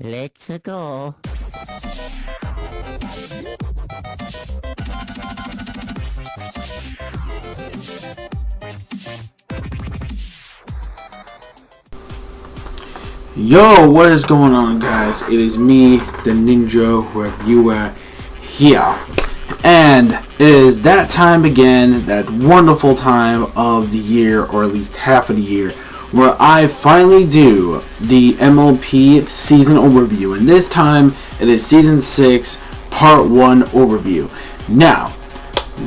Let's go. Yo, what is going on, guys? It is me, the Ninja Reviewer, here. And it is that time again, that wonderful time of the year, or at least half of the year, where I finally do the MLP season overview. And this time, it is Season 6, Part 1 overview. Now,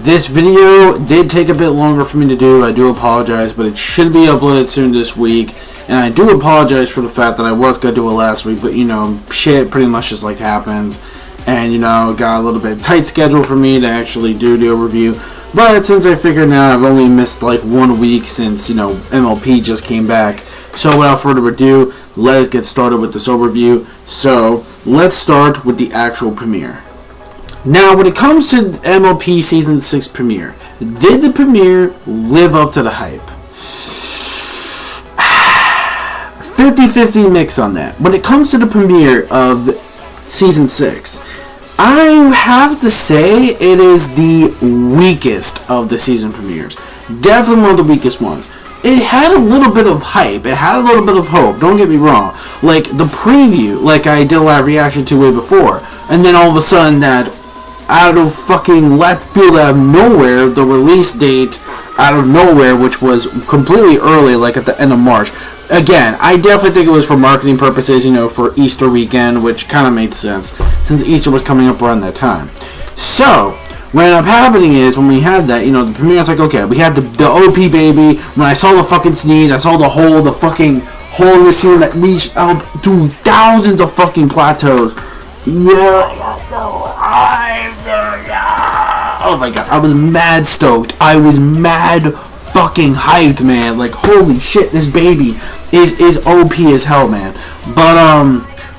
this video did take a bit longer for me to do. I do apologize, but it should be uploaded soon this week. And I do apologize for the fact that I was going to do it last week, but, you know, shit pretty much just, like, happens. And, you know, got a little bit tight schedule for me to actually do the overview. But since I figured now I've only missed, like, 1 week since, you know, MLP just came back. So, without further ado, let us get started with this overview. So, let's start with the actual premiere. Now, when it comes to MLP Season 6 premiere, did the premiere live up to the hype? 50-50 mix on that. When it comes to the premiere of Season 6, I have to say it is the weakest of the season premieres. Definitely one of the weakest ones. It had a little bit of hype. It had a little bit of hope. Don't get me wrong. Like, the preview, like I did a live reaction to way before. And then all of a sudden that out of fucking left field, out of nowhere, the release date out of nowhere, which was completely early, like at the end of March. Again, I definitely think it was for marketing purposes, you know, for Easter weekend, which kind of made sense, since Easter was coming up around that time. So, what ended up happening is, when we had that, you know, the premiere was like, okay, we had the OP baby. When I saw the fucking sneeze, I saw the fucking hole in the ceiling that reached out to thousands of fucking plateaus. Oh my god, I was mad stoked. I was mad fucking hyped, man. Like, holy shit, this baby is OP as hell, man. But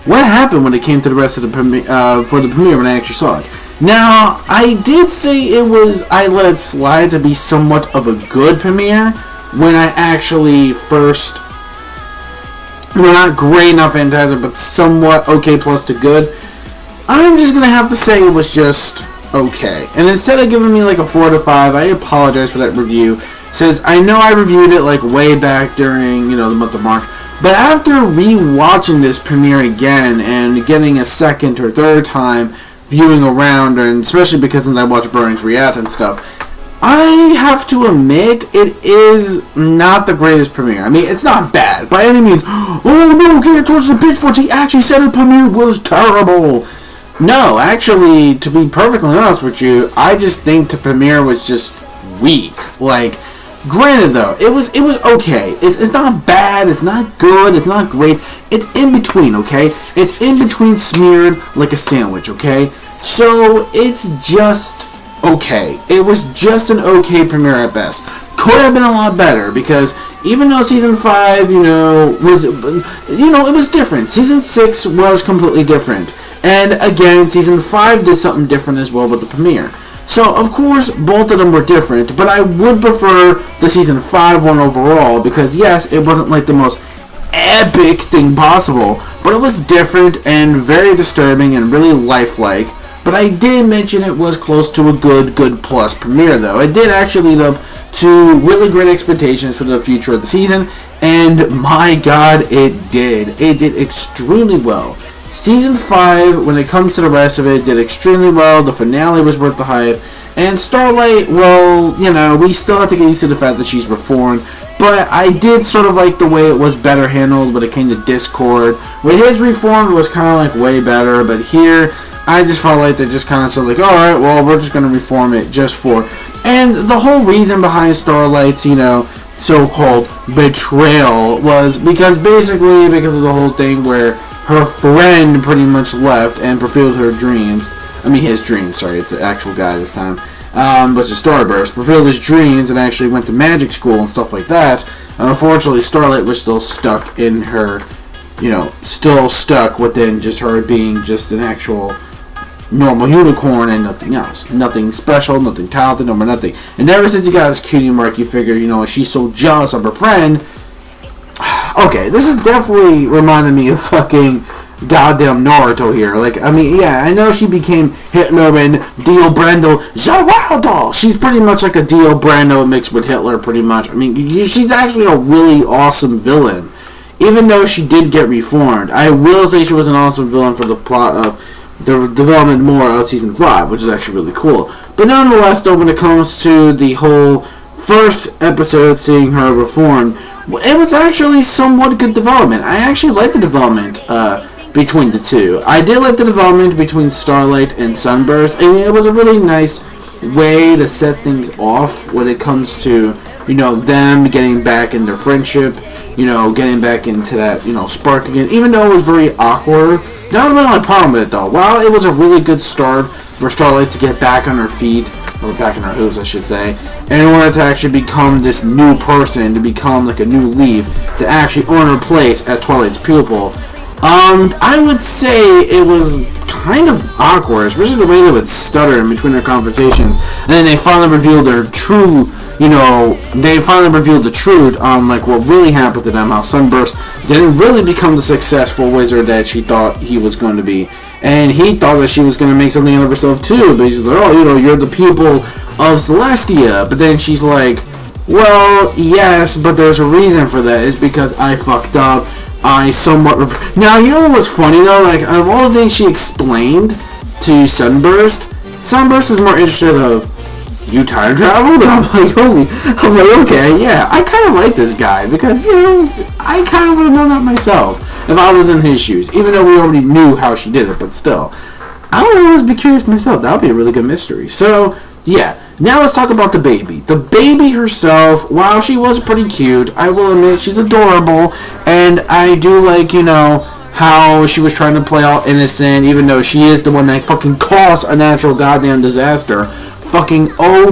what happened when it came to the rest of the premiere, for the premiere, when I actually saw it? Now, I did say I let it slide to be somewhat of a good premiere when I actually first, well, not great enough Fantastic, but somewhat okay plus to good. I'm just gonna have to say it was just okay. And instead of giving me like a 4 out of 5, I apologize for that review, since I know I reviewed it like way back during, you know, the month of March. But after rewatching this premiere again and getting a second or third time viewing around, and especially because since I watched Burnings react and stuff, I have to admit it is not the greatest premiere. I mean, it's not bad by any means. Oh no, can't touch the pitchforks. He actually said the premiere was terrible. No, actually, to be perfectly honest with you, I just think the premiere was just weak. Like, granted though, it was okay. It's not bad, it's not good, it's not great. It's in between, okay? It's in between, smeared like a sandwich, okay? So, it's just okay. It was just an okay premiere at best. Could have been a lot better, because even though Season 5, you know, it was different. Season 6 was completely different. And again, Season 5 did something different as well with the premiere. So, of course, both of them were different, but I would prefer the Season 5 one overall, because yes, it wasn't like the most epic thing possible, but it was different and very disturbing and really lifelike. But I did mention it was close to a good plus premiere, though. It did actually lead up to really great expectations for the future of the season, and my god, it did. It did extremely well. Season 5, when it comes to the rest of it, did extremely well. The finale was worth the hype. And Starlight, well, you know, we still have to get used to the fact that she's reformed. But I did sort of like the way it was better handled when it came to Discord. With his reform, it was kind of like way better. But here, I just felt like they just kind of said like, alright, well, we're just going to reform it just for... And the whole reason behind Starlight's, you know, so-called betrayal was because of the whole thing where her friend pretty much left and fulfilled her dreams. I mean, his dreams, sorry, it's an actual guy this time. But it's a Starburst. Fulfilled his dreams and actually went to magic school and stuff like that. And unfortunately, Starlight was still stuck in her, you know, still stuck within just her being just an actual normal unicorn and nothing else. Nothing special, nothing talented, no more nothing. And ever since he got his cutie mark, you figure, you know, she's so jealous of her friend. Okay, this is definitely reminding me of fucking goddamn Naruto here. Like, I mean, yeah, I know she became Hitler and Dio Brando Geraldo. She's pretty much like a Dio Brando mixed with Hitler, pretty much. I mean, she's actually a really awesome villain. Even though she did get reformed, I will say she was an awesome villain for the plot of the development more of Season 5, which is actually really cool. But nonetheless, though, when it comes to the whole first episode, seeing her reformed, it was actually somewhat good development. I actually liked the development between the two. I did like the development between Starlight and Sunburst. I mean, it was a really nice way to set things off when it comes to, them getting back in their friendship, getting back into that, spark again. Even though it was very awkward, that was my only problem with it, though. While it was a really good start for Starlight to get back on her feet, or back in her hooves, I should say, and in order to actually become this new person, to become like a new leaf, to actually earn her place as Twilight's pupil, I would say it was kind of awkward, especially the way they would stutter in between their conversations, and then they finally revealed their true, they finally revealed the truth on like what really happened to them, how Sunburst didn't really become the successful wizard that she thought he was going to be, and he thought that she was going to make something out of herself too, but he's like, oh, you're the pupil of Celestia, but then she's like, well, yes, but there's a reason for that, it's because I fucked up. I somewhat now, you know what was funny though? Like, out of all the things she explained to Sunburst is more interested of, you time traveled? And I'm like, okay, yeah, I kind of like this guy, because, I kind of would have known that myself if I was in his shoes, even though we already knew how she did it, but still, I would always be curious myself. That would be a really good mystery. So, yeah. Now let's talk about the baby. The baby herself, while she was pretty cute, I will admit she's adorable, and I do like, how she was trying to play all innocent, even though she is the one that fucking caused a natural goddamn disaster. Fucking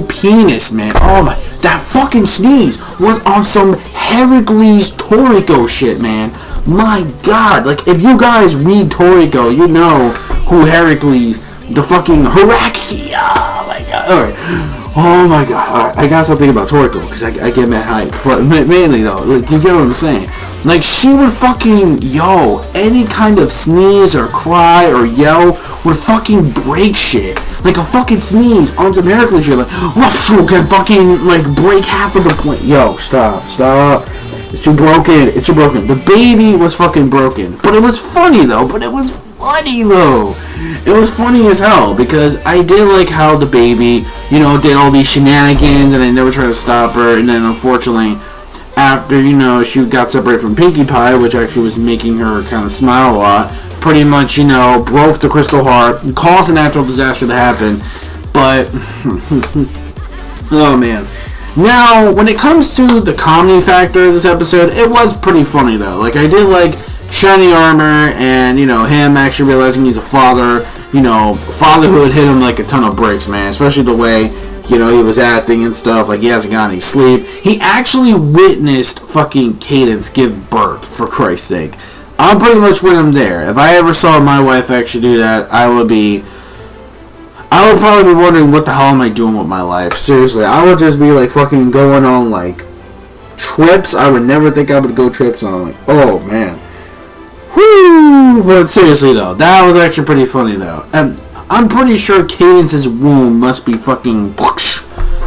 penis, man. Oh my, that fucking sneeze was on some Heracles Toriko shit, man. My god, like, if you guys read Toriko, you know who Heracles, the fucking Heracles. Oh my god. Alright. Oh my god. Alright. I got something about Toriko because I get mad hyped. But mainly though, like, you get what I'm saying. Like, she would fucking, any kind of sneeze or cry or yell would fucking break shit. Like a fucking sneeze on some Heracles shit. Like, can fucking, like, break half of the plane. Stop. It's too broken. The baby was fucking broken. But it was funny though. It was funny as hell, because I did like how the baby, did all these shenanigans, and I never tried to stop her, and then unfortunately, after, she got separated from Pinkie Pie, which actually was making her kind of smile a lot, pretty much, broke the crystal heart, caused a natural disaster to happen, but, oh man. Now, when it comes to the comedy factor of this episode, it was pretty funny though. Like, I did like shiny armor, and, him actually realizing he's a father, fatherhood hit him like a ton of bricks, man, especially the way, he was acting and stuff, like he hasn't got any sleep. He actually witnessed fucking Cadence give birth, for Christ's sake. I'm pretty much with him there. If I ever saw my wife actually do that, I would probably be wondering, what the hell am I doing with my life? Seriously, I would just be like fucking going on like trips. I would never think I would go trips on. Like, oh man. Whoo! But seriously though, that was actually pretty funny though. And I'm pretty sure Cadence's womb must be fucking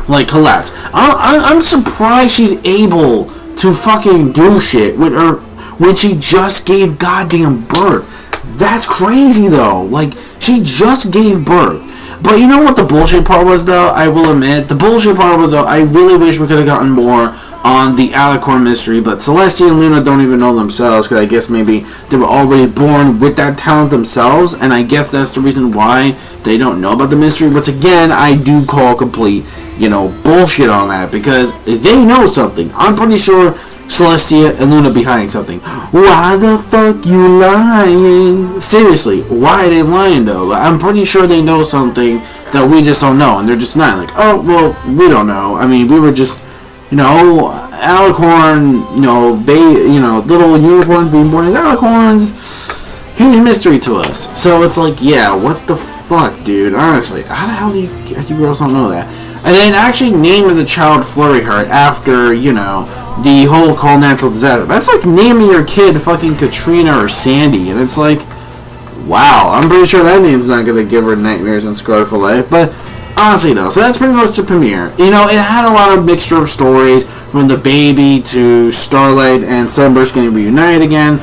like collapsed. I'm surprised she's able to fucking do shit with her when she just gave goddamn birth. That's crazy though. Like, she just gave birth. But you know what the bullshit part was though? I will admit, the bullshit part was though, I really wish we could have gotten more on the Alicorn mystery, but Celestia and Luna don't even know themselves, because I guess maybe they were already born with that talent themselves, and I guess that's the reason why they don't know about the mystery, which again, I do call complete, bullshit on that, because they know something. I'm pretty sure Celestia and Luna be hiding something. Why the fuck you lying? Seriously, why are they lying though? I'm pretty sure they know something that we just don't know, and they're just not like, oh, well, we don't know. I mean, we were just, Alicorn, little unicorns being born as Alicorns, huge mystery to us. So it's like, yeah, what the fuck, dude? Honestly, how the hell do you girls don't know that? And then actually naming the child Flurry Heart after, the whole call natural disaster. That's like naming your kid fucking Katrina or Sandy, and it's like, Wow, I'm pretty sure that name's not going to give her nightmares and scars for life, but honestly though, so that's pretty much the premiere. You know, it had a lot of mixture of stories, from the baby to Starlight and Sunburst getting reunited again.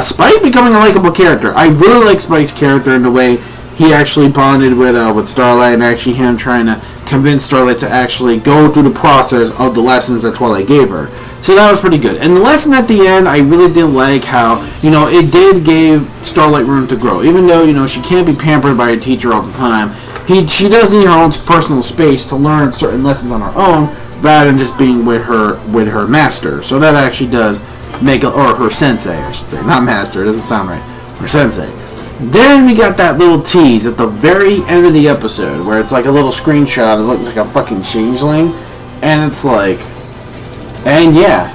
Spike becoming a likable character. I really like Spike's character in the way he actually bonded with Starlight, and actually him trying to convince Starlight to actually go through the process of the lessons that Twilight gave her. So that was pretty good. And the lesson at the end, I really did like how, you know, it did give Starlight room to grow. Even though, you know, she can't be pampered by a teacher all the time, she does need her own personal space to learn certain lessons on her own, rather than just being with her master. So that actually does make or her sensei, I should say. Not master, it doesn't sound right. Her sensei. Then we got that little tease at the very end of the episode, where it's like a little screenshot, it looks like a fucking changeling, and it's like, and yeah,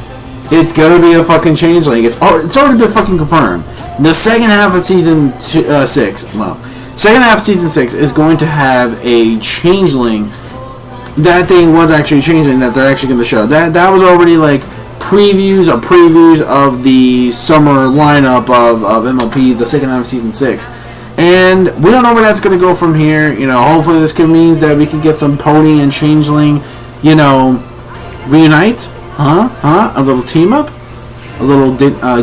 it's gonna be a fucking changeling. It's already been fucking confirmed. The second half of season 6, second half of season 6 is going to have a changeling. That thing was actually changing that they're actually going to show. That was already like previews of the summer lineup of MLP, the second half of season 6. And we don't know where that's going to go from here. You know, hopefully this means that we can get some Pony and Changeling, you know, reunite. A little team up. A little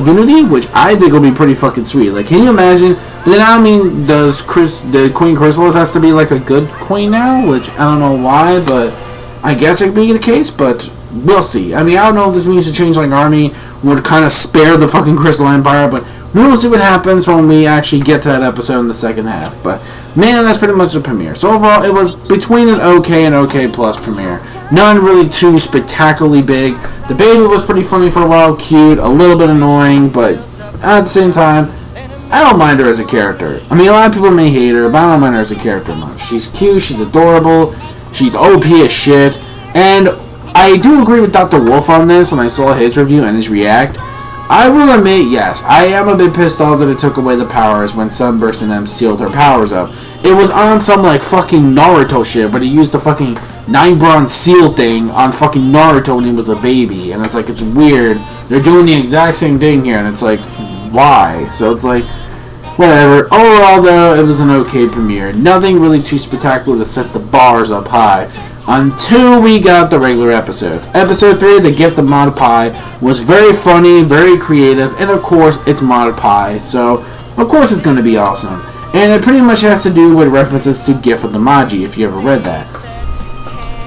unity, which I think will be pretty fucking sweet. Like, can you imagine? And then, I mean, the Queen Chrysalis has to be like a good queen now? Which, I don't know why, but I guess it could be the case, but we'll see. I mean, I don't know if this means the Changeling Army would kind of spare the fucking Crystal Empire, but we will see what happens when we actually get to that episode in the second half. But, man, that's pretty much the premiere. So, overall, it was between an okay and okay plus premiere. None really too spectacularly big. The baby was pretty funny for a while, cute, a little bit annoying, but at the same time, I don't mind her as a character. I mean, a lot of people may hate her, but I don't mind her as a character much. She's cute, she's adorable, she's OP as shit, and I do agree with Dr. Wolf on this when I saw his review and his react. I will admit, yes, I am a bit pissed off that it took away the powers when Sunburst and them sealed her powers up. It was on some, like, fucking Naruto shit, but he used the fucking 9 bronze seal thing on fucking Naruto when he was a baby, and it's like, it's weird. They're doing the exact same thing here, and it's like, why? So it's like, whatever. Overall, though, it was an okay premiere. Nothing really too spectacular to set the bars up high until we got the regular episodes. Episode 3, The Gift of Mod Pie, was very funny, very creative, and of course, it's Mod Pie, so of course it's going to be awesome. And it pretty much has to do with references to Gift of the Magi, if you ever read that.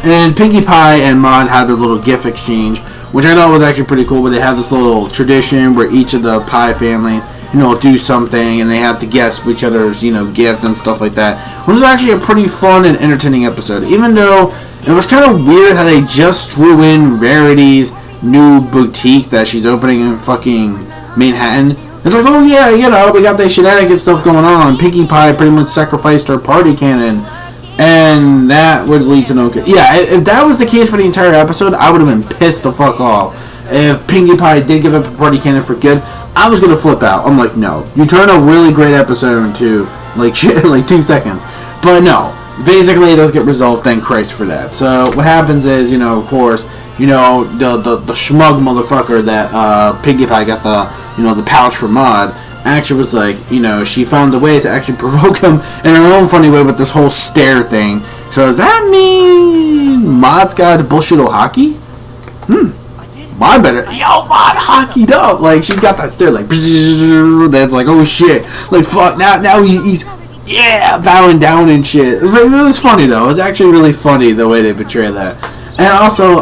And Pinkie Pie and Mod had their little gift exchange, which I thought was actually pretty cool, where they have this little tradition where each of the Pie families, you know, do something, and they have to guess each other's, you know, gift and stuff like that. Which was actually a pretty fun and entertaining episode, even though it was kind of weird how they just threw in Rarity's new boutique that she's opening in fucking Manhattan. It's like, oh yeah, you know, we got that shenanigans stuff going on. Pinkie Pie pretty much sacrificed her party cannon, and that would lead to no good. Yeah, if that was the case for the entire episode, I would have been pissed the fuck off. If Pinkie Pie did give up a party cannon for good, I was gonna flip out. I'm like, no, you turn a really great episode into like shit, like 2 seconds. But no, basically it does get resolved. Thank Christ for that. So what happens is, you know, of course, you know, the schmug motherfucker that Pinkie Pie got the pouch for Mod actually was like, you know, she found a way to actually provoke him in her own funny way with this whole stare thing. So does that mean Mod's got bullshit hockey? Mod better, yo, Mod hockeyed up. Like, she got that stare, like, that's like, oh shit, like, fuck, now he's yeah, bowing down and shit. It was funny though. It was actually really funny the way they portray that. And also,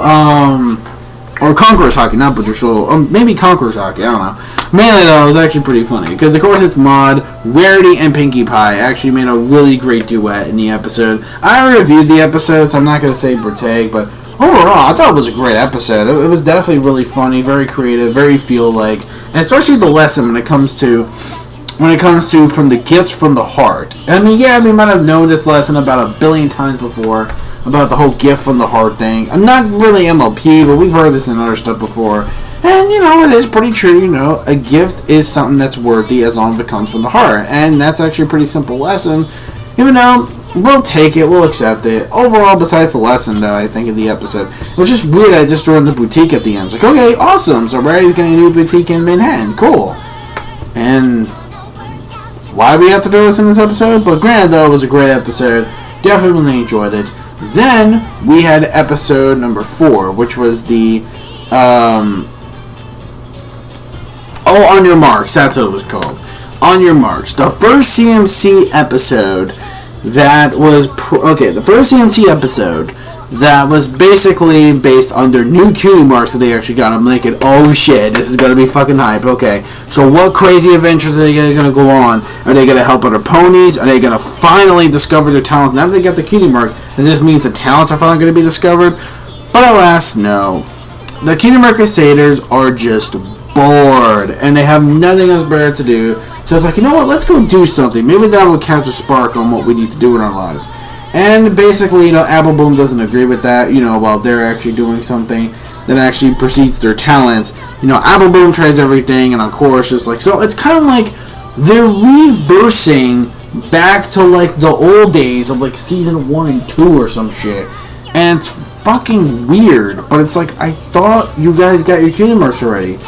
or Conqueror's hockey, not Butcher Shoal. Maybe Conqueror's hockey, I don't know. Mainly though, it was actually pretty funny. Because of course it's Mod, Rarity, and Pinkie Pie actually made a really great duet in the episode. I reviewed the episode, so I'm not going to say per take, but overall, I thought it was a great episode. It was definitely really funny, very creative, very feel-like. And especially the lesson when it comes to from the gifts from the heart. I mean, yeah, we might have known this lesson about 1 billion times before, about the whole gift from the heart thing. I'm not really MLP, but we've heard this in other stuff before. And, you know, it is pretty true, you know, a gift is something that's worthy as long as it comes from the heart. And that's actually a pretty simple lesson. Even though, we'll take it, we'll accept it. Overall, besides the lesson, though, I think, of the episode, it was just weird I just joined the boutique at the end. It's like, okay, awesome, so Brady's getting a new boutique in Manhattan, cool. And why we have to do this in this episode. But granted, though, it was a great episode. Definitely enjoyed it. Then we had episode number 4, which was the On Your Marks. That's what it was called. On Your Marks. The first CMC episode that was the first CMC episode that was basically based on their new cutie marks that they actually got. I'm thinking, oh shit, this is gonna be fucking hype. Okay, so what crazy adventures are they gonna go on? Are they gonna help other ponies? Are they gonna finally discover their talents? Now that they got the cutie mark, does this mean the talents are finally gonna be discovered? But alas, no. The Cutie Mark Crusaders are just bored, and they have nothing else better to do. So it's like, you know what? Let's go do something. Maybe that will catch a spark on what we need to do in our lives. And basically, you know, Apple Bloom doesn't agree with that, you know, while they're actually doing something that actually precedes their talents. You know, Apple Bloom tries everything, and of course, just like, so it's kind of like they're reversing back to, like, the old days of, like, season 1 and 2 or some shit. And it's fucking weird, but it's like, I thought you guys got your cutie marks already.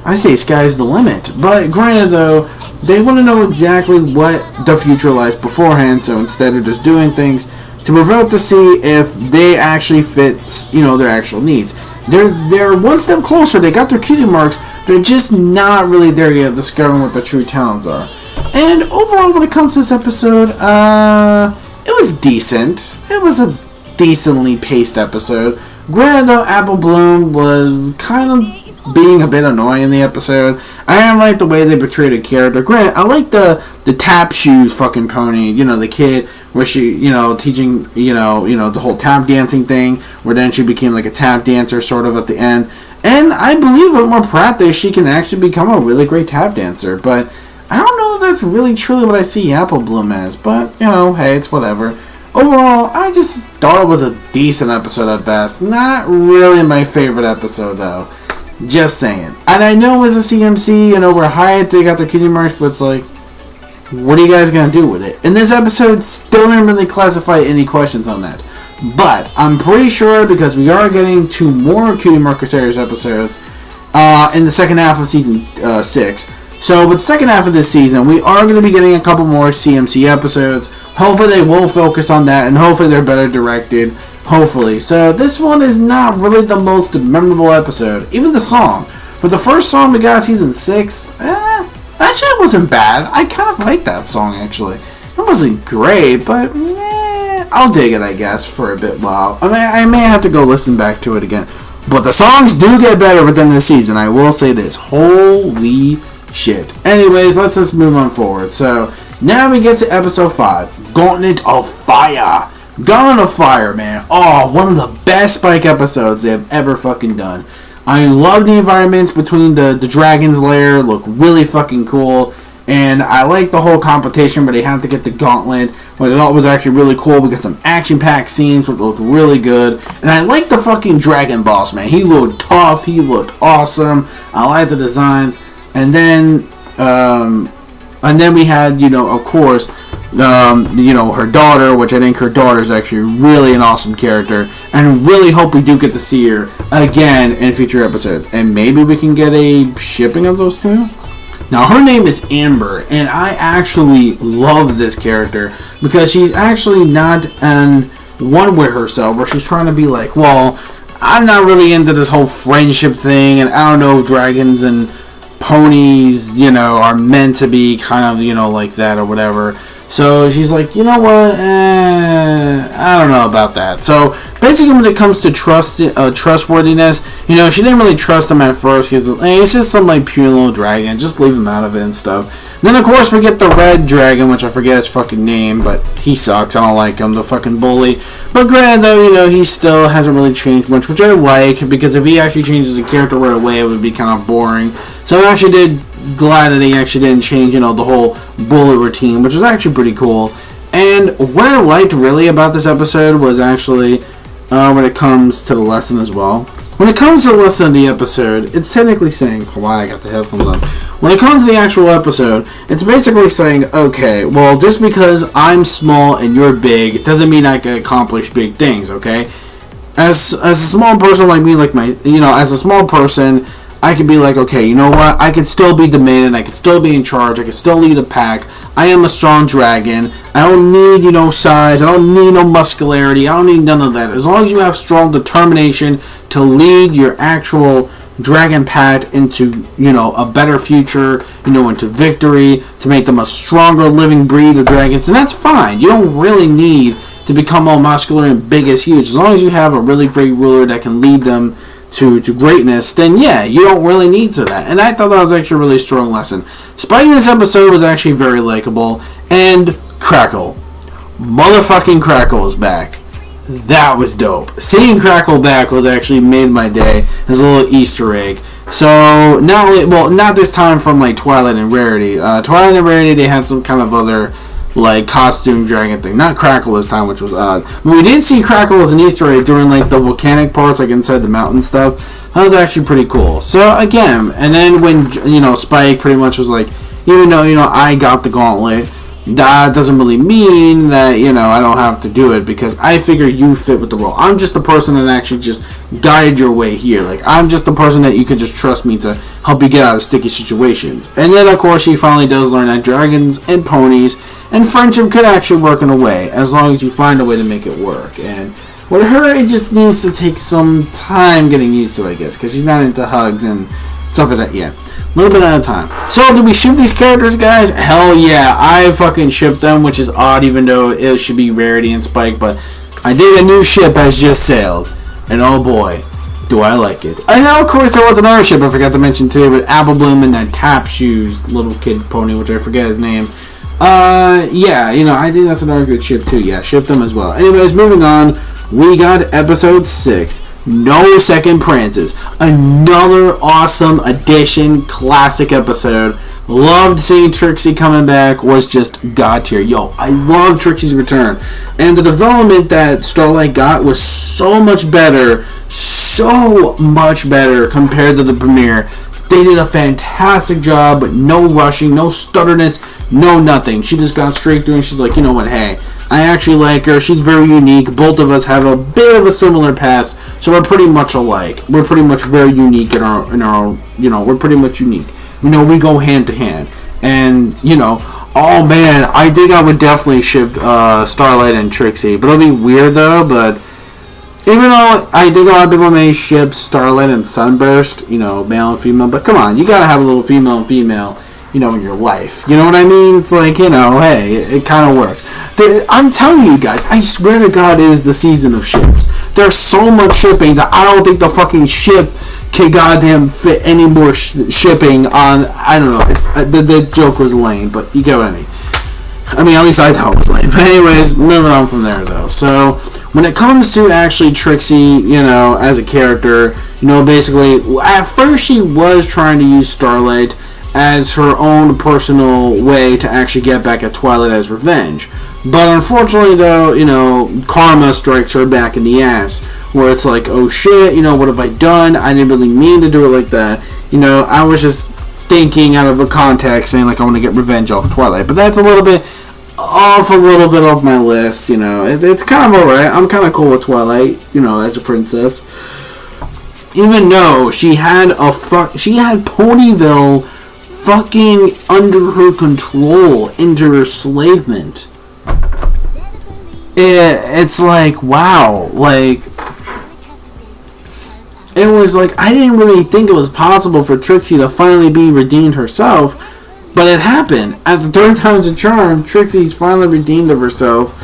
I say sky's the limit. But granted, though, they want to know exactly what the future lies beforehand, so instead of just doing things to provoke to see if they actually fit, you know, their actual needs. They're one step closer. They got their cutie marks. They're just not really there yet, discovering what their true talents are. And overall, when it comes to this episode, it was decent. It was a decently paced episode. Granted, though, Apple Bloom was kind of being a bit annoying in the episode. I didn't like the way they portrayed a character. Granted, I like the tap shoes fucking pony, you know, the kid where she, you know, teaching, you know, the whole tap dancing thing, where then she became like a tap dancer sort of at the end. And I believe with more practice, she can actually become a really great tap dancer. But I don't know if that's really truly what I see Apple Bloom as. But, you know, hey, it's whatever. Overall, I just thought it was a decent episode at best. Not really my favorite episode, though. Just saying. And I know as a CMC, you know, we're hyped, they got their cutie marks, but it's like, what are you guys going to do with it? And this episode still didn't really classify any questions on that. But I'm pretty sure, because we are getting 2 more Cutie Mark Crusaders episodes in the second half of season 6. So with the second half of this season, we are going to be getting a couple more CMC episodes. Hopefully they will focus on that, and hopefully they're better directed. Hopefully. So this one is not really the most memorable episode. Even the song. For the first song we got in season 6, actually it wasn't bad. I kind of liked that song, actually. It wasn't great, but I'll dig it, I guess, for a bit while. I mean, I may have to go listen back to it again. But the songs do get better within this season. I will say this. Holy shit. Anyways, let's just move on forward. So, now we get to episode 5. Gauntlet of Fire. Gauntlet of Fire, man. Oh, one of the best Spike episodes they have ever fucking done. I love the environments between the dragon's lair. Look really fucking cool. And I like the whole competition where they have to get the gauntlet. What I thought was actually really cool. We got some action-packed scenes which looked really good. And I like the fucking dragon boss, man. He looked tough. He looked awesome. I like the designs. And then we had, you know, of course, you know, her daughter, which I think her daughter is actually really an awesome character, and really hope we do get to see her again in future episodes, and maybe we can get a shipping of those two. Now, her name is Amber, and I actually love this character because she's actually not an one with herself, where she's trying to be like, well, I'm not really into this whole friendship thing, and I don't know if dragons and ponies, you know, are meant to be kind of, you know, like that or whatever. So she's like, you know what, I don't know about that. So basically when it comes to trustworthiness, you know, she didn't really trust him at first because he's just some like pure little dragon, just leave him out of it and stuff. And then of course we get the red dragon, which I forget his fucking name, but he sucks, I don't like him, the fucking bully. But granted though, you know, he still hasn't really changed much, which I like, because if he actually changes the character right away, it would be kind of boring. So I actually did glad that he actually didn't change, you know, the whole bullet routine, which was actually pretty cool. And what I liked really about this episode was actually when it comes to the lesson as well. When it comes to the lesson of the episode, it's technically saying, why I got the headphones on. When it comes to the actual episode, it's basically saying, okay, well, just because I'm small and you're big, it doesn't mean I can accomplish big things, okay? As a small person like me, like my, you know, as a small person, I could be like, okay, you know what? I could still be demanding. I could still be in charge. I could still lead a pack. I am a strong dragon. I don't need, size. I don't need no muscularity. I don't need none of that. As long as you have strong determination to lead your actual dragon pack into, a better future, into victory, to make them a stronger living breed of dragons, and that's fine. You don't really need to become all muscular and big as huge. As long as you have a really great ruler that can lead them to greatness, then yeah, you don't really need to that. And I thought that was actually a really strong lesson. SKYPE in this episode was actually very likable. And Crackle. Motherfucking Crackle is back. That was dope. Seeing Crackle back was actually made my day as a little Easter egg. So, not this time from like Twilight and Rarity. Twilight and Rarity, they had some kind of other like costume dragon thing. Not Crackle this time, which was odd. But we did see Crackle as an Easter egg during like the volcanic parts, like inside the mountain stuff. That was actually pretty cool. So again, and then when SKYPE pretty much was like, even though I got the gauntlet, that doesn't really mean that I don't have to do it, because I figure you fit with the role. I'm just the person that actually just guided your way here. Like, I'm just the person that you could just trust me to help you get out of sticky situations. And then of course she finally does learn that dragons and ponies and friendship could actually work in a way, as long as you find a way to make it work. And with her, it just needs to take some time getting used to, I guess, because she's not into hugs and stuff like that yet. A little bit at a time. So, did we ship these characters, guys? Hell yeah, I fucking shipped them, which is odd, even though it should be Rarity and SKYPE, but I did. A new ship has just sailed, and oh boy, do I like it. I know, of course, there was another ship I forgot to mention too, but Apple Bloom and that Tap Shoes little kid pony, which I forget his name. Yeah, I think that's another good ship too. Yeah, ship them as well. Anyways, moving on, we got episode 6. No Second Prances. Another awesome addition, classic episode. Loved seeing Trixie coming back. Was just god tier. Yo, I love Trixie's return. And the development that Starlight got was so much better. So much better compared to the premiere. They did a fantastic job, but no rushing, no stutterness, no nothing. She just got straight through and she's like, you know what, hey, I actually like her. She's very unique. Both of us have a bit of a similar past, so we're pretty much alike. We're pretty much very unique in our we're pretty much unique. We go hand to hand. And, oh man, I think I would definitely ship Starlight and Trixie. But it'll be weird though, but even though I think a lot of people may ship Starlight and Sunburst, male and female, but come on, you gotta have a little female and female, in your life. You know what I mean? It's like, hey, it kind of works. I'm telling you guys, I swear to God, it is the season of ships. There's so much shipping that I don't think the fucking ship can goddamn fit any more shipping on. I don't know. It's the joke was lame, but you get what I mean. At least I thought it was lame. But anyways, moving on from there though. So when it comes to actually Trixie, as a character, basically at first she was trying to use Starlight as her own personal way to actually get back at Twilight as revenge. But unfortunately though, karma strikes her back in the ass, where it's like, oh shit, what have I done? I didn't really mean to do it like that. I was just thinking out of the context, saying like I want to get revenge off of Twilight. But that's a little bit off my list, It's kind of alright. I'm kind of cool with Twilight, as a princess. Even though she had Ponyville fucking under her control, into her enslavement. It's like, wow, like, it was like, I didn't really think it was possible for Trixie to finally be redeemed herself, but it happened. At the third time's a charm, Trixie's finally redeemed of herself.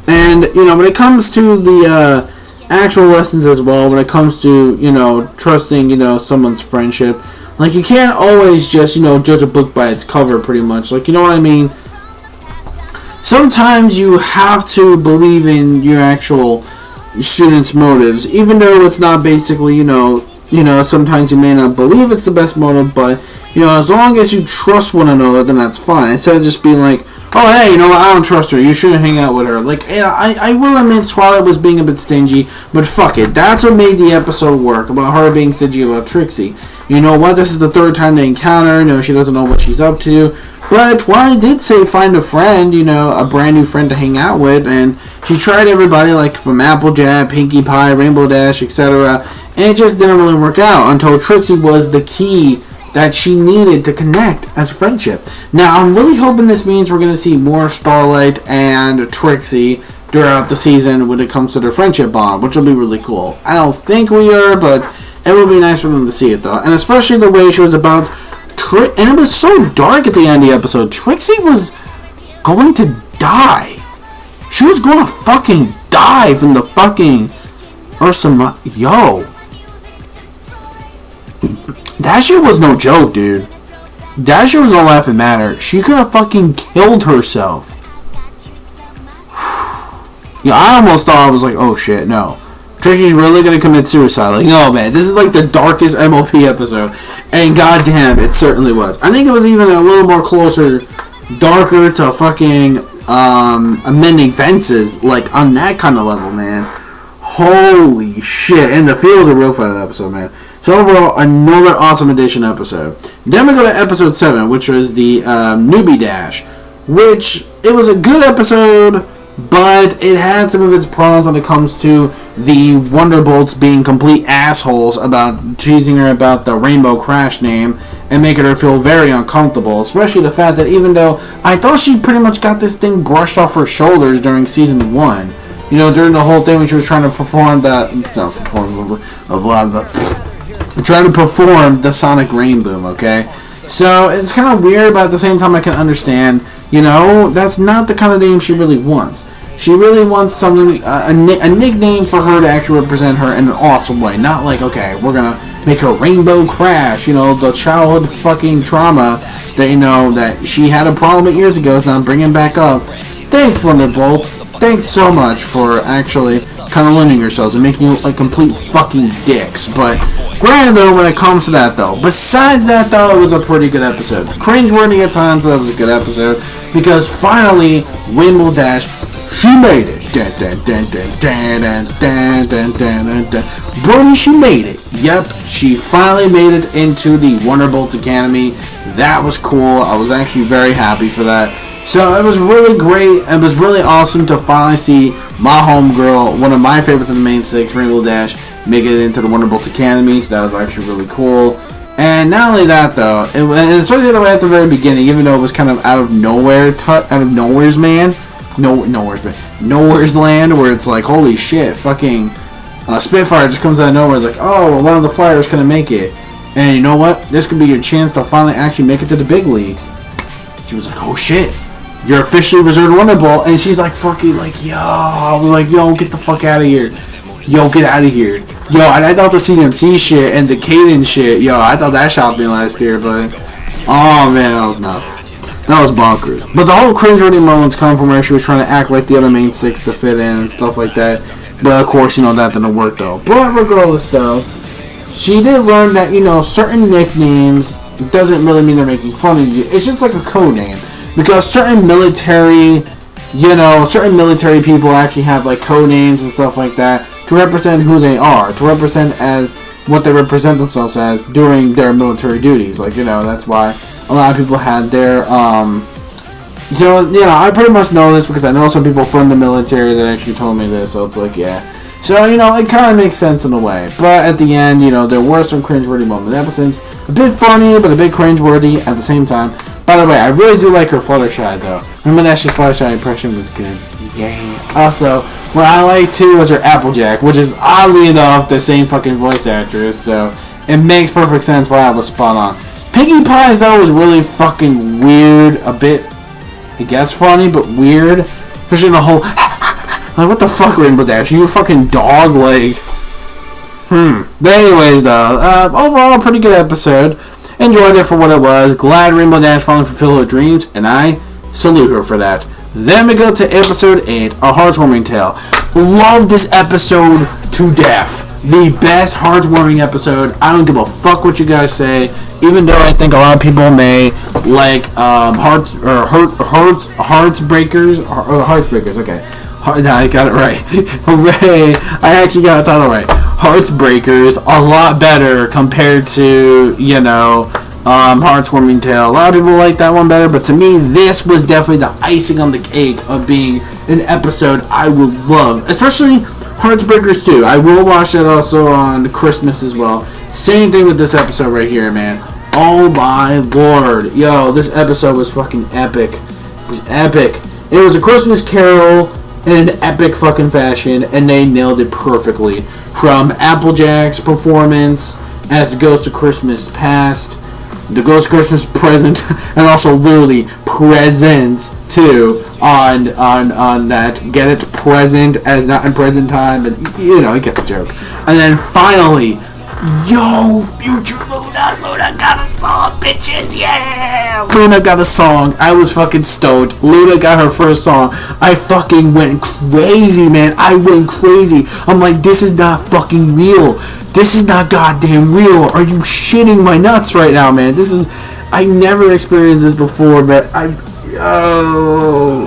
And, when it comes to the actual lessons as well, when it comes to, trusting, someone's friendship, like, you can't always just, judge a book by its cover, pretty much. Like, you know what I mean? Sometimes you have to believe in your actual student's motives, even though it's not basically, sometimes you may not believe it's the best motive, but, as long as you trust one another, then that's fine. Instead of just being like, oh, hey, I don't trust her, you shouldn't hang out with her. Like, yeah, I will admit Twilight was being a bit stingy, but fuck it. That's what made the episode work, about her being stingy about Trixie. You know what? This is the third time they encounter her. She doesn't know what she's up to. But Twilight did say find a friend, a brand new friend to hang out with, and she tried everybody, like from Applejack, Pinkie Pie, Rainbow Dash, etc., and it just didn't really work out until Trixie was the key that she needed to connect as a friendship. Now, I'm really hoping this means we're going to see more Starlight and Trixie throughout the season when it comes to their friendship bond, which will be really cool. I don't think we are, but it would be nice for them to see it, though. And especially the way she was about... and it was so dark at the end of the episode. Trixie was going to die. She was going to fucking die from the fucking Ursa. Yo. That shit was no joke, dude. That shit was no laughing matter. She could have fucking killed herself. Yeah, I almost thought, I was like, oh shit, no. Trixie's really gonna commit suicide. Like, no, man, this is like the darkest MOP episode. And goddamn, it certainly was. I think it was even a little more closer, darker to fucking amending fences, like on that kind of level, man. Holy shit. And the feels are real for that episode, man. So overall, another awesome edition episode. Then we go to episode 7, which was the Newbie Dash, which, it was a good episode, but it had some of its problems when it comes to the Wonderbolts being complete assholes about teasing her about the Rainbow Crash name and making her feel very uncomfortable, especially the fact that even though I thought she pretty much got this thing brushed off her shoulders during season 1, during the whole thing when she was trying to perform trying to perform the Sonic Rain Boom, okay? So, it's kind of weird, but at the same time I can understand, that's not the kind of name she really wants. She really wants something, a nickname for her to actually represent her in an awesome way. Not like, okay, we're gonna make her Rainbow Crash, the childhood fucking trauma that, that she had a problem with years ago, is now bringing back up. Thanks, Wonderbolts. Thanks so much for actually kind of lending yourselves and making you like complete fucking dicks. But granted, though, when it comes to that, though, besides that, though, it was a pretty good episode. Cringeworthy at times, but it was a good episode because finally, Rainbow Dash, she made it. Brody, she made it. Yep, she finally made it into the Wonderbolts Academy. That was cool. I was actually very happy for that. So it was really great. It was really awesome to finally see my homegirl, one of my favorites in the main 6, Rainbow Dash, make it into the Wonderbolts Academy. So that was actually really cool. And not only that, though, and especially the way at the very beginning, even though it was kind of out of nowhere, nowhere's land, where it's like, holy shit, fucking Spitfire just comes out of nowhere. It's like, oh, one of the Flyers gonna make it, and you know what? This could be your chance to finally actually make it to the big leagues. She was like, oh shit, you're officially reserved Wonderbolt, and she's like, fucking like, yo, I was like, yo, get the fuck out of here. Yo, get out of here. Yo, I thought the CMC shit and the Caden shit, yo, I thought that shopped me last year, but oh man, that was nuts. That was bonkers. But the whole cringeworthy moments come from where she was trying to act like the other main 6 to fit in and stuff like that. But of course, that didn't work though. But regardless though, she did learn that, certain nicknames doesn't really mean they're making fun of you. It's just like a code name. Because certain military people actually have like code names and stuff like that to represent who they are, to represent as what they represent themselves as during their military duties. Like, that's why a lot of people had their, I pretty much know this because I know some people from the military that actually told me this, so it's like, yeah. So, it kind of makes sense in a way. But at the end, there were some cringeworthy moments. The episode's a bit funny, but a bit cringeworthy at the same time. By the way, I really do like her Fluttershy, though. Remember that Fluttershy impression was good. Yay. Also, what I like, too, was her Applejack, which is oddly enough the same fucking voice actress, so it makes perfect sense why I was spot on. Pinkie Pie's, though, was really fucking weird. A bit, I guess, funny, but weird. Especially the whole... like, what the fuck, Rainbow Dash? You a fucking dog? Like... But anyways, though, overall, a pretty good episode. Enjoyed it for what it was. Glad Rainbow Dash finally fulfilled her dreams, and I salute her for that. Then we go to episode 8, A Heartwarming Tale. Love this episode to death. The best heartwarming episode. I don't give a fuck what you guys say. Even though I think a lot of people may like Heartsbreakers. Okay, I got it right. Hooray! I actually got the title right. Heartsbreakers a lot better compared to Heartwarming Tale. A lot of people like that one better, but to me, this was definitely the icing on the cake of being an episode I would love, especially Heartbreakers 2. I will watch that also on Christmas as well. Same thing with this episode right here, man. Oh my lord. Yo, this episode was fucking epic. It was epic. It was a Christmas Carol in an epic fucking fashion, and they nailed it perfectly. From Applejack's performance as the Ghost of Christmas Past, the Ghost of Christmas Present, and also literally presents too on that. Get it, present as not in present time, and you know, you get the joke. And then finally, yo, future Luna got a song, bitches, yeah! Luna got a song. I was fucking stoked. Luna got her first song. I fucking went crazy, man. I went crazy. I'm like, this is not fucking real. This is not goddamn real. Are you shitting my nuts right now, man? This is... I never experienced this before, but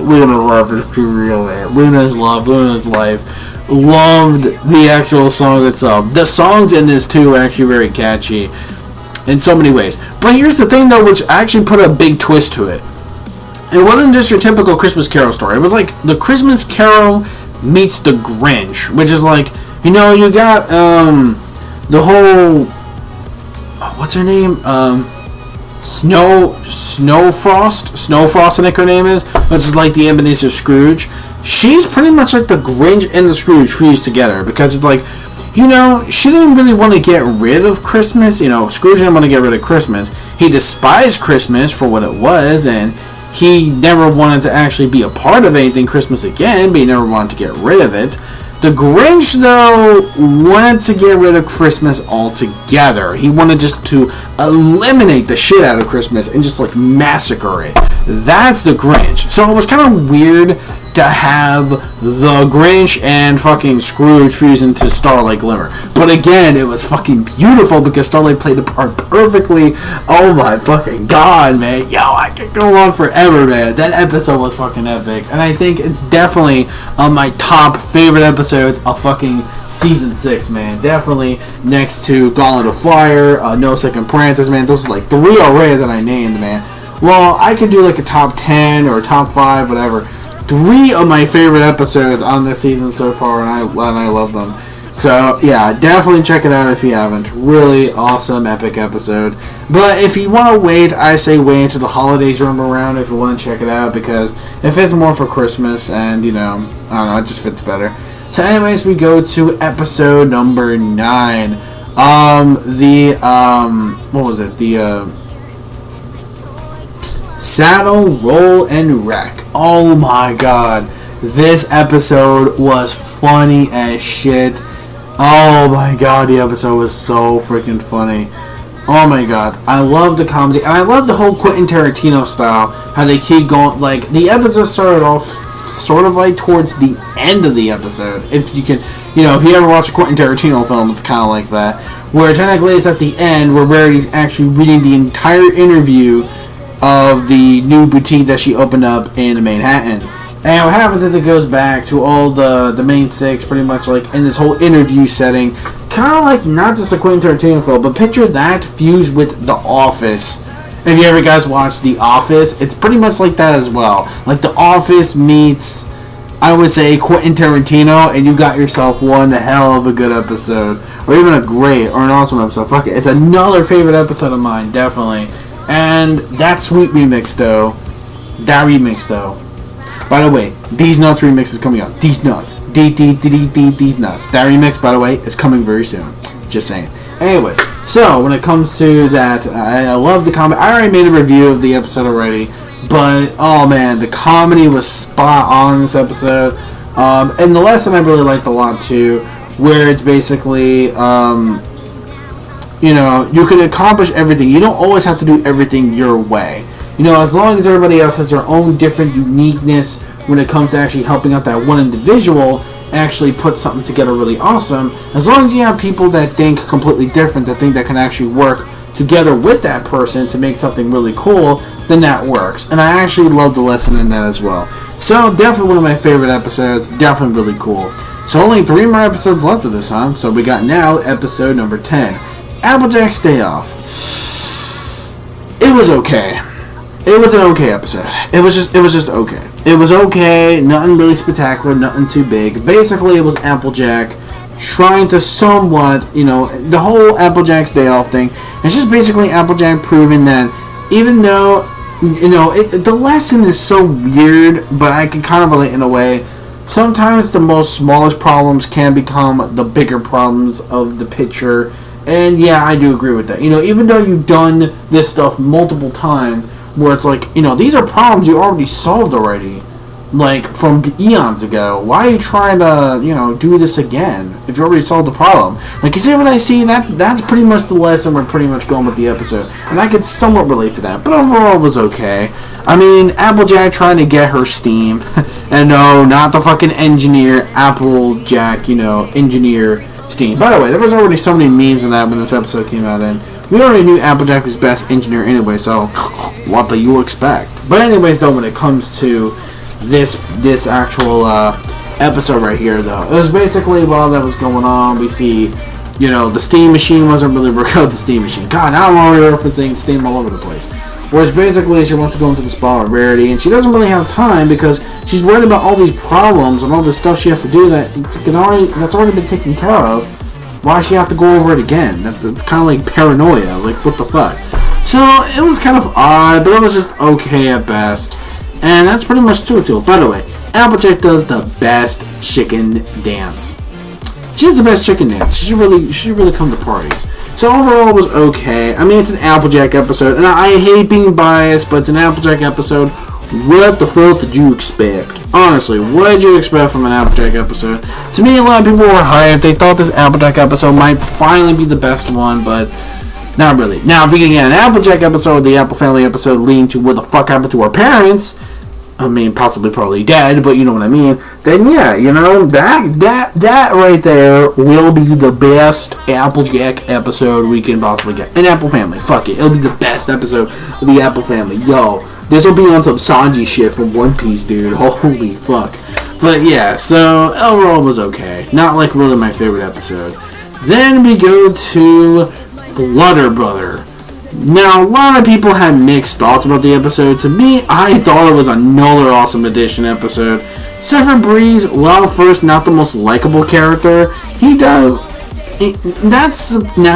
Luna love is too real, man. Luna's love, Luna's life. Loved the actual song itself. The songs in this too are actually very catchy in so many ways. But here's the thing though, which actually put a big twist to it. It wasn't just your typical Christmas Carol story. It was like the Christmas Carol meets the Grinch, which is like, you know, you got the whole, what's her name? Snowfrost, I think her name is, which is like the Ebenezer Scrooge. She's pretty much like the Grinch and the Scrooge fused together, because it's like, you know, she didn't really want to get rid of Christmas. You know, Scrooge didn't want to get rid of Christmas. He despised Christmas for what it was, and he never wanted to actually be a part of anything Christmas again, but he never wanted to get rid of it. The Grinch, though, wanted to get rid of Christmas altogether. He wanted just to eliminate the shit out of Christmas and just, like, massacre it. That's the Grinch. So it was kind of weird to have the Grinch and fucking Scrooge fuse into Starlight Glimmer. But again, it was fucking beautiful because Starlight played the part perfectly. Oh my fucking god, man. Yo, I could go on forever, man. That episode was fucking epic. And I think it's definitely on my top favorite episodes of fucking season 6, man. Definitely next to Gauntlet of Fire, No Second Prentice, man. Those are like 3 already that I named, man. Well, I could do like a top 10 or top 5, whatever. 3 of my favorite episodes on this season so far, and I love them. So, yeah, definitely check it out if you haven't. Really awesome, epic episode. But if you want to wait, I say wait until the holidays roam around if you want to check it out, because it fits more for Christmas, and, you know, I don't know, it just fits better. So, anyways, we go to episode number 9. What was it? Saddle, Roll, and Wreck. Oh my god. This episode was funny as shit. Oh my god, the episode was so freaking funny. Oh my god. I love the comedy. And I love the whole Quentin Tarantino style. How they keep going. Like, the episode started off sort of like towards the end of the episode. If you can, you know, if you ever watch a Quentin Tarantino film, it's kind of like that. Where technically it's at the end where Rarity's actually reading the entire interview of the new boutique that she opened up in Manhattan. And what happens is it goes back to all the main 6 pretty much like in this whole interview setting. Kind of like not just a Quentin Tarantino film, but picture that fused with The Office. If you ever guys watched The Office, it's pretty much like that as well. Like The Office meets, I would say, Quentin Tarantino, and you got yourself one hell of a good episode. Or even a great or an awesome episode. Fuck it. It's another favorite episode of mine, definitely. And that sweet remix though. By the way, These Nuts remix is coming out. These Nuts. These Nuts. That remix, by the way, is coming very soon. Just saying. Anyways, so when it comes to that, I love the comedy. I already made a review of the episode already. But, oh man, the comedy was spot on in this episode. And the lesson I really liked a lot too. Where it's basically, you know, you can accomplish everything. You don't always have to do everything your way. You know, as long as everybody else has their own different uniqueness when it comes to actually helping out that one individual actually put something together really awesome. As long as you have people that think completely different, that think that can actually work together with that person to make something really cool, then that works. And I actually love the lesson in that as well. So, definitely one of my favorite episodes. Definitely really cool. So, only 3 more episodes left of this, huh? So, we got now episode number 10. Applejacks Day Off. it was okay. It was an okay episode. It was just okay. It was okay. Nothing really spectacular. Nothing too big. Basically, it was Applejack trying to somewhat, the whole Applejacks Day Off thing. It's just basically Applejack proving that even though, the lesson is so weird, but I can kind of relate in a way. Sometimes the most smallest problems can become the bigger problems of the picture. And yeah, I do agree with that. Even though you've done this stuff multiple times, where it's like, these are problems you already solved already. Like, from eons ago. Why are you trying to, do this again if you already solved the problem? Like, you see what I see? That's pretty much the lesson we're pretty much going with the episode. And I could somewhat relate to that. But overall, it was okay. I mean, Applejack trying to get her steam. And no, not the fucking engineer, Applejack, engineer steam. By the way, there was already so many memes on that when this episode came out, and we already knew Applejack was best engineer anyway, so what do you expect? But anyways, though, when it comes to this actual episode right here, though, it was basically while that was going on, we see, the steam machine wasn't really working out. The steam machine, God, now I'm already referencing steam all over the place. Whereas basically she wants to go into the spa with Rarity, and she doesn't really have time because she's worried about all these problems and all this stuff she has to do that's already been taken care of. Why does she have to go over it again? It's kind of like paranoia. Like, what the fuck? So it was kind of odd, but it was just okay at best. And that's pretty much to it. By the way, Applejack does the best chicken dance. She does the best chicken dance. She should really come to parties. So overall, it was okay. I mean, it's an Applejack episode, and I hate being biased, but it's an Applejack episode. What the fuck did you expect? Honestly, what did you expect from an Applejack episode? To me, a lot of people were hyped. They thought this Applejack episode might finally be the best one, but not really. Now, if we can get an Applejack episode, the Apple Family episode leading to what the fuck happened to our parents, I mean, possibly probably dead, but you know what I mean, then yeah, that right there will be the best Applejack episode we can possibly get. An Apple Family, fuck it. It'll be the best episode of the Apple Family. Yo, this will be on some Sanji shit from One Piece, dude. Holy fuck. But yeah, so overall it was okay. Not like really my favorite episode. Then we go to Flutter Brother. Now, a lot of people had mixed thoughts about the episode. To me, I thought it was another awesome addition episode. Zephyr Breeze, while first not the most likable character, now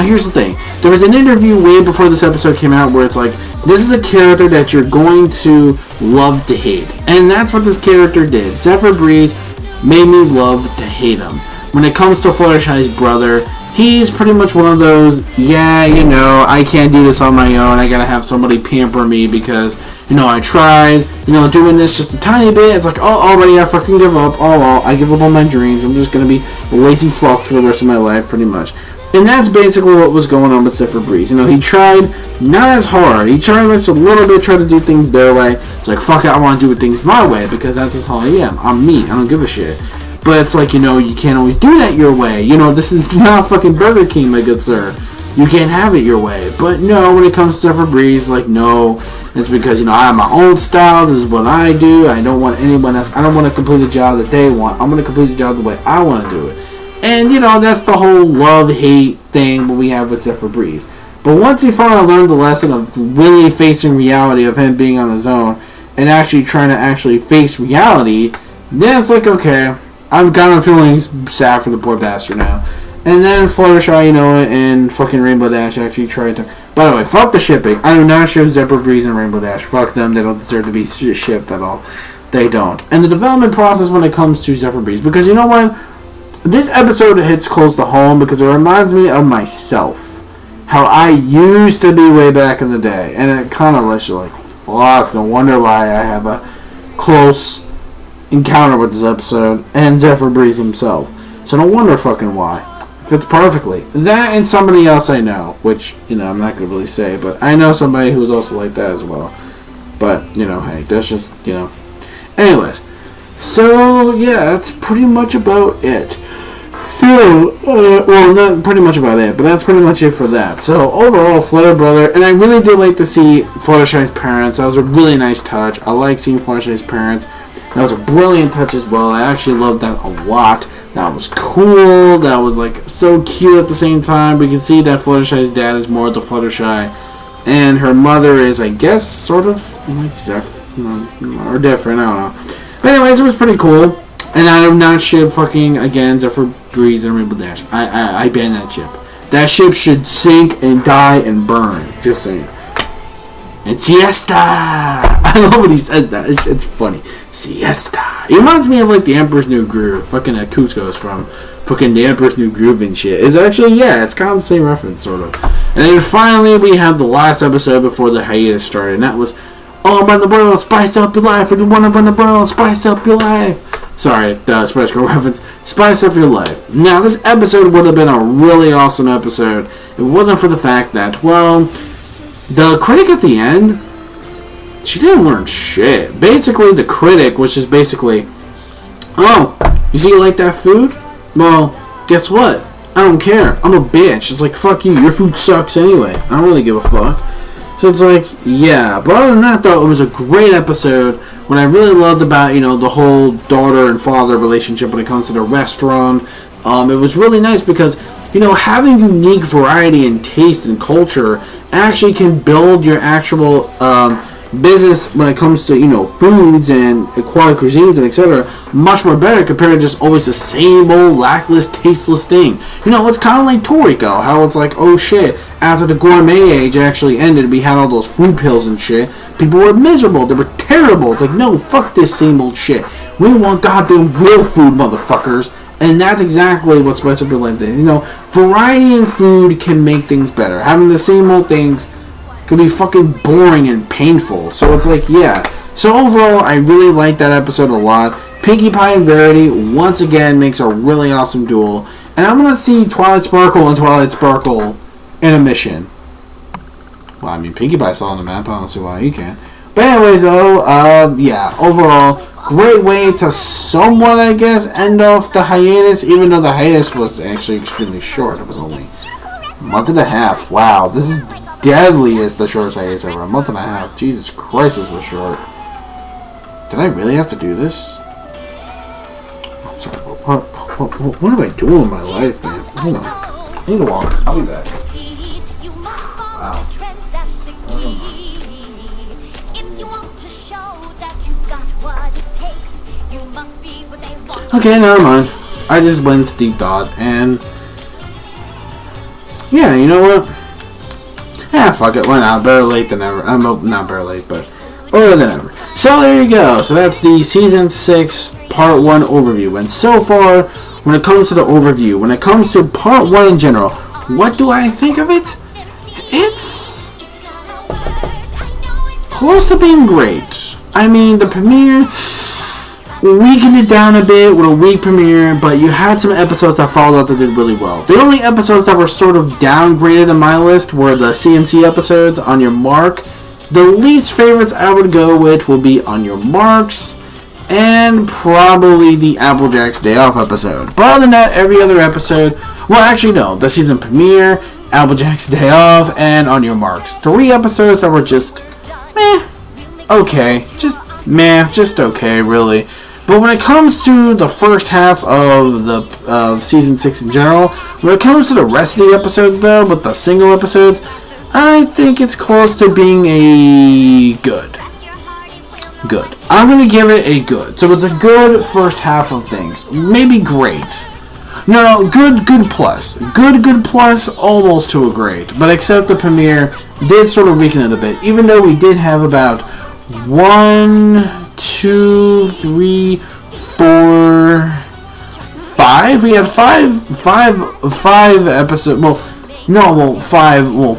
here's the thing. There was an interview way before this episode came out where it's like, this is a character that you're going to love to hate. And that's what this character did. Zephyr Breeze made me love to hate him. When it comes to Fluttershy's brother, he's pretty much one of those, I can't do this on my own. I gotta have somebody pamper me because, I tried, doing this just a tiny bit. It's like, already I fucking give up. Oh, well, I give up on my dreams. I'm just gonna be a lazy fuck for the rest of my life, pretty much. And that's basically what was going on with Zephyr Breeze. He tried not as hard. He tried just a little bit, try to do things their way. It's like, fuck it, I want to do things my way because that's just how I am. I'm me. I don't give a shit. But it's like, you can't always do that your way. This is not fucking Burger King, my good sir. You can't have it your way. But no, when it comes to Zephyr Breeze, like, no. It's because, I have my own style. This is what I do. I don't want anyone else. I don't want to complete the job that they want. I'm going to complete the job the way I want to do it. And, that's the whole love-hate thing we have with Zephyr Breeze. But once he finally learned the lesson of really facing reality of him being on his own and actually trying to actually face reality, then it's like, okay, I'm kind of feeling sad for the poor bastard now. And then Fluttershy, and fucking Rainbow Dash actually tried to... By the way, fuck the shipping. I do not ship Zephyr Breeze and Rainbow Dash. Fuck them. They don't deserve to be shipped at all. They don't. And the development process when it comes to Zephyr Breeze. Because you know what? This episode hits close to home because it reminds me of myself. How I used to be way back in the day. And it kind of lets you like, fuck, no wonder why I have a close encounter with this episode and Zephyr Breeze himself. So no wonder fucking why. Fits perfectly. That and somebody else I know, which, I'm not going to really say, but I know somebody who's also like that as well. But, hey, that's just, Anyways. So, yeah, that's pretty much about it. So, well, not pretty much about it, but that's pretty much it for that. So, overall, Flutter Brother, and I really did like to see Fluttershy's parents. That was a really nice touch. I like seeing Fluttershy's parents. That was a brilliant touch as well. I actually loved that a lot. That was cool. That was, like, so cute at the same time. We can see that Fluttershy's dad is more the Fluttershy and her mother is, I guess, sort of like or different. I don't know. But anyways, it was pretty cool. And I do not ship fucking again Zephyr Breeze and Rainbow Dash. I ban that ship. That ship should sink and die and burn. Just saying. And siesta! I love when he says that. It's funny. Siesta. It reminds me of like the Emperor's New Groove. Fucking Cusco's from fucking the Emperor's New Groove and shit. It's actually, yeah, it's kind of the same reference, sort of. And then finally we had the last episode before the hiatus started. And that was All About the World, Spice Up Your Life. If you want to run the world, spice up your life. Sorry, the Spice Girl reference. Spice up your life. Now, this episode would have been a really awesome episode if it wasn't for the fact that, well, the critic at the end, she didn't learn shit. Basically, the critic was just basically, oh, you see you like that food? Well, guess what? I don't care. I'm a bitch. It's like, fuck you. Your food sucks anyway. I don't really give a fuck. So it's like, yeah. But other than that, though, it was a great episode. What I really loved about, the whole daughter and father relationship when it comes to the restaurant, it was really nice because, having unique variety and taste and culture actually can build your actual business when it comes to, foods and quality cuisines and etc. much more better compared to just always the same old lackless, tasteless thing. It's kind of like Toriko, how it's like, oh shit, after the gourmet age actually ended, we had all those food pills and shit. People were miserable. They were terrible. It's like, no, fuck this same old shit. We want goddamn real food, motherfuckers. And that's exactly what Spice Up Your Life did. Variety in food can make things better. Having the same old things can be fucking boring and painful. So it's like, yeah. So overall, I really like that episode a lot. Pinkie Pie and Verity, once again, makes a really awesome duel. And I'm going to see Twilight Sparkle and Twilight Sparkle in a mission. Well, I mean, Pinkie Pie's still on the map. I don't see why he can't. But anyways, though, yeah, overall, great way to somewhat, I guess, end off the hiatus, even though the hiatus was actually extremely short. It was only a month and a half. Wow, this is deadliest the shortest hiatus ever. A month and a half. Jesus Christ, this was short. Did I really have to do this? I'm sorry, what am I doing in my life, man? Hold on. I need to walk. I'll be back. Wow. Okay, never mind. I just went into deep thought, and yeah, you know what? Fuck it, why not? Better late than never. I'm not better late, but earlier than ever. So there you go. So that's the Season 6 Part 1 overview. And so far, when it comes to the overview, when it comes to Part 1 in general, what do I think of it? It's close to being great. I mean, the premiere weakened it down a bit with a weak premiere, but you had some episodes that followed up that did really well. The only episodes that were sort of downgraded in my list were the CMC episodes, On Your Mark. The least favorites I would go with will be On Your Marks, and probably the Applejacks Day Off episode. But other than that, every other episode, well actually no, the season premiere, Applejacks Day Off, and On Your Marks. 3 episodes that were just meh, okay, just okay, really. But when it comes to the first half of Season 6 in general, when it comes to the rest of the episodes, though, with the single episodes, I think it's close to being a good. I'm going to give it a good. So it's a good first half of things. Maybe great. No, good plus. Good plus, almost to a great. But except the premiere did sort of weaken it a bit. Even though we did have about 1, 2, 3, 4, 5. We had five episodes.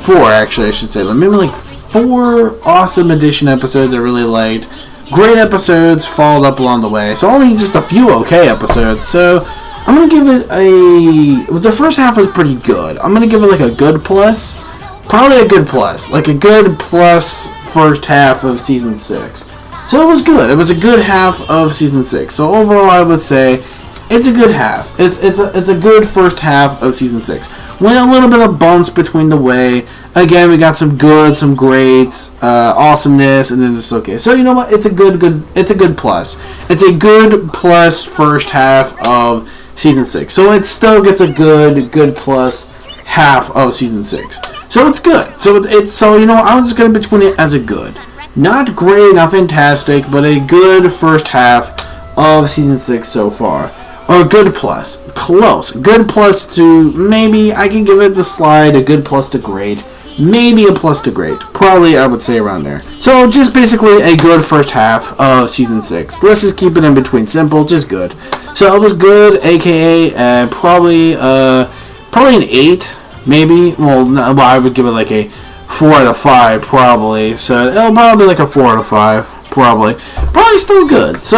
Four actually, I should say. But maybe like 4 awesome edition episodes I really liked. Great episodes followed up along the way. So only just a few okay episodes. So I'm gonna give it the first half was pretty good. I'm gonna give it like a good plus. Probably a good plus. Like a good plus first half of Season 6. So it was good. It was a good half of Season 6. So overall, I would say it's a good half. It's a good first half of Season 6. With a little bit of bumps between the way. Again, we got some good, some greats, awesomeness, and then it's okay. So you know what? It's a good plus. It's a good plus first half of Season 6. So it still gets a good plus half of Season 6. So it's good. So you know, I'm just gonna between it as a good, not great, not fantastic, but a good first half of season 6 so far. Or good plus, close, good plus to maybe I can give it the slide, a good plus to great, maybe a plus to great, probably I would say around there. So just basically a good first half of season 6. Let's just keep it in between, simple, just good. So it was good, aka probably an 8, maybe. Well, I would give it like a 4 out of 5 probably. So it'll probably be like a 4 out of 5 probably still good. So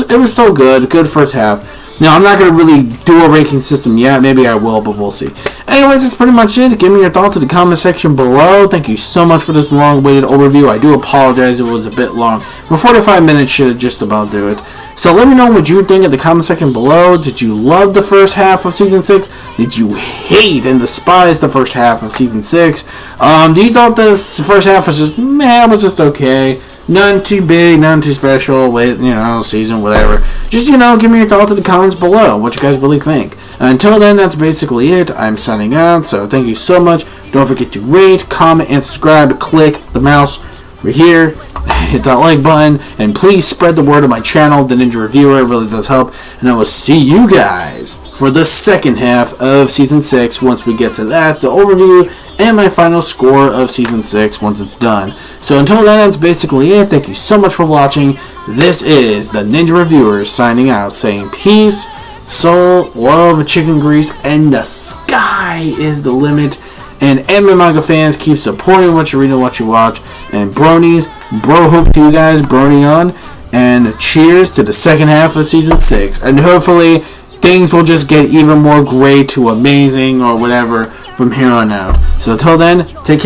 it was still good first half. Now, I'm not going to really do a ranking system yet. Maybe I will, but we'll see. Anyways, that's pretty much it. Give me your thoughts in the comment section below. Thank you so much for this long-awaited overview. I do apologize if it was a bit long, but 45 minutes should just about do it. So let me know what you think in the comment section below. Did you love the first half of Season 6? Did you hate and despise the first half of Season 6? Do you thought this first half was just, meh, was just okay? None too big, none too special, season, whatever. Just, give me your thoughts in the comments below, what you guys really think. Until then, that's basically it. I'm signing out, so thank you so much. Don't forget to rate, comment, and subscribe. Click the mouse right here. Hit that like button, and please spread the word of my channel, The Ninja Reviewer. It really does help. And I will see you guys for the second half of Season 6 once we get to that, the overview, and my final score of Season 6 once it's done. So until then, that's basically it. Thank you so much for watching. This is the Ninja Reviewer signing out, saying peace, soul, love, chicken grease, and the sky is the limit. And anime manga fans, keep supporting what you read and what you watch. And bronies, bro hope to you guys, brony on. And cheers to the second half of Season 6. And hopefully, things will just get even more great to amazing or whatever from here on out. So until then, take care.